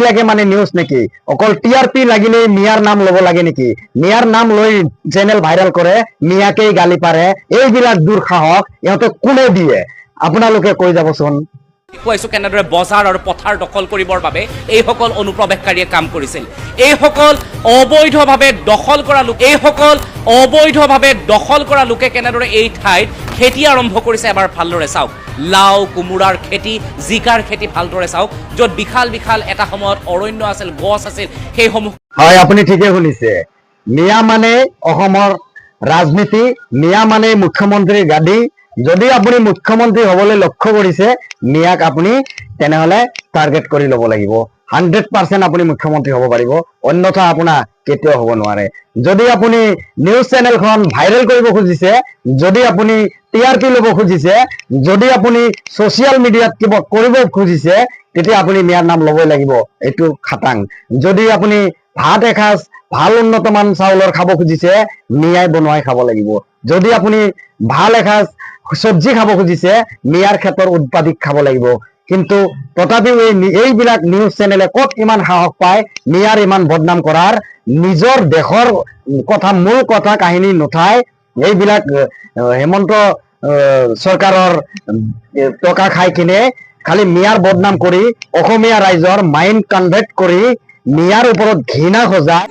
এইবিলাকে মানে নিউজ নেকি? অকল টিআৰপি লাগিলে মিয়াৰ নাম লব লাগে নেকি? মিয়াৰ নাম লৈ চেনেল ভাইৰাল কৰে, মিয়াকেই গালি পাৰে, এইবিলাক দুঃসাহস ইহঁতক কোনে দিয়ে? আপোনালোকে কৈ যাবচোন। কৈছো কেনেদৰে বজাৰ আৰু পথাৰ দখল কৰিবৰ বাবে এইসকল অনুপ্ৰৱেশকাৰীয়ে কাম কৰিছিল। এইসকল অবৈধভাৱে দখল কৰা লোকে কেনেদৰে এই ঠাইত খেতি আৰম্ভ কৰিছে এবাৰ ভালদৰে চাওক। লাও কোমোৰাৰ খেতি, জিকাৰ খেতি ভালদৰে চাওক, য'ত বিশাল বিশাল এটা সময়ত অৰণ্য আছিল, গছ আছিল, সেইসমূহ। হয়, আপুনি ঠিকে শুনিছে। মিয়া মানে অসমৰ ৰাজনীতি, মিয়া মানে মুখ্যমন্ত্ৰীৰ গাদী। যদি আপুনি মুখ্যমন্ত্ৰী হবলৈ লক্ষ্য কৰিছে, মিয়াক আপুনি তেনেহলে টাৰ্গেট কৰি ল'ব লাগিব। 100% আপুনি মুখ্যমন্ত্ৰী হ'ব পাৰিব, অন্যথা আপোনাৰ কেতিয়াও হ'ব নোৱাৰে। যদি আপুনি নিউজ চেনেলখন ভাইৰেল কৰিব খুজিছে, যদি আপুনি টিআৰপি ল'ব খুজিছে, যদি আপুনি ছচিয়েল মিডিয়াত কিবা কৰিব খুজিছে, তেতিয়া আপুনি মিয়াৰ নাম ল'বই লাগিব, এইটো খাটাং। যদি আপুনি ভাত এসাঁজ ভাল উন্নতমান চাউলৰ খাব খুজিছে, মিয়াই বনোৱাই খাব লাগিব। যদি আপুনি ভাল এসাঁজ চব্জি খাব খুজিছে, মিয়াৰ ক্ষেত্ৰৰ উৎপাদিত খাব লাগিব। কিন্তু তথাপিও এইবিলাক নিউজ চেনেলে ক'ত ইমান সাহস পায় মিয়াৰ ইমান বদনাম কৰাৰ? নিজৰ দেশৰ কথা, মূল কথা কাহিনী নুঠাই এইবিলাক হেমন্ত চৰকাৰৰ টকা খাই কিনে খালি মিয়াৰ বদনাম কৰি অসমীয়া ৰাইজৰ মাইণ্ড কনভাৰ্ট কৰি মিয়াৰ ওপৰত ঘৃণা সজায়।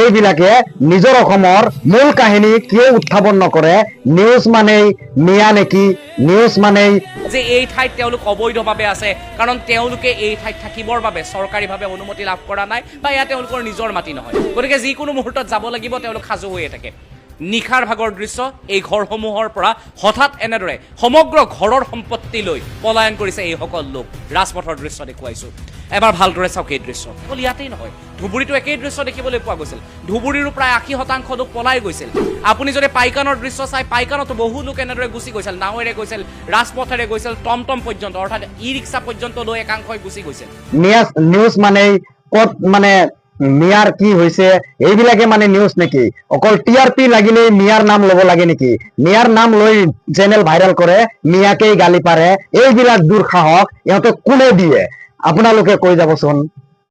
এইবিলাকে নিজৰ অসমৰ মূল কাহিনী কিয় উত্থাপন নকৰে? নিউজ মানেই মিয়া নেকি? নিউজ মানেই যে এই ঠাইত তেওঁলোক অবৈধভাৱে আছে, কাৰণ তেওঁলোকে এই ঠাইত থাকিবৰ বাবে চৰকাৰীভাৱে অনুমতি লাভ কৰা নাই, বা এয়া তেওঁলোকৰ নিজৰ মাটি নহয়। গতিকে যিকোনো মুহূৰ্তত যাব লাগিব, তেওঁলোক সাজু হৈয়ে থাকে। নিশাৰ ভাগৰ দৃশ্য, এই ঘৰসমূহৰ পৰা হঠাৎ এনেদৰে সমগ্ৰ ঘৰৰ সম্পত্তি লৈ পলায়ন কৰিছে এইসকল লোক। ৰাজপথৰ দৃশ্য দেখুৱাইছো, এবাৰ ভালদৰে চাওক এই দৃশ্য। অকল ইয়াতেই নহয়, ধুবুৰীতো একেই দৃশ্য দেখিবলৈ পোৱা গৈছিল। ধুবুৰীৰো প্ৰায় 80% লোক পলাই গৈছিল। আপুনি যদি পাইকানৰ দৃশ্য চাই, পাইকানতো বহু লোক এনেদৰে গুচি গৈছিল, নাৱেৰে গৈছিল, ৰাজপথেৰে গৈছিল, টমটম পৰ্যন্ত, অৰ্থাৎ ই ৰিক্সা পৰ্যন্ত লৈ একাংশই গুচি গৈছিল। নিউজ মানে ক'ত মানে মিয়াৰ কি হৈছে? এইবিলাকে মানে নিউজ নেকি? অকল টিআৰপি লাগিলে মিয়াৰ নাম ল'ব লাগে নেকি? মিয়াৰ নাম লৈ চেনেল ভাইৰেল কৰে, মিয়াকেই গালি পাৰে, এইবিলাক দুঃসাহস ইহঁতক কোনে দিয়ে? আপোনালোকে কৈ যাবচোন।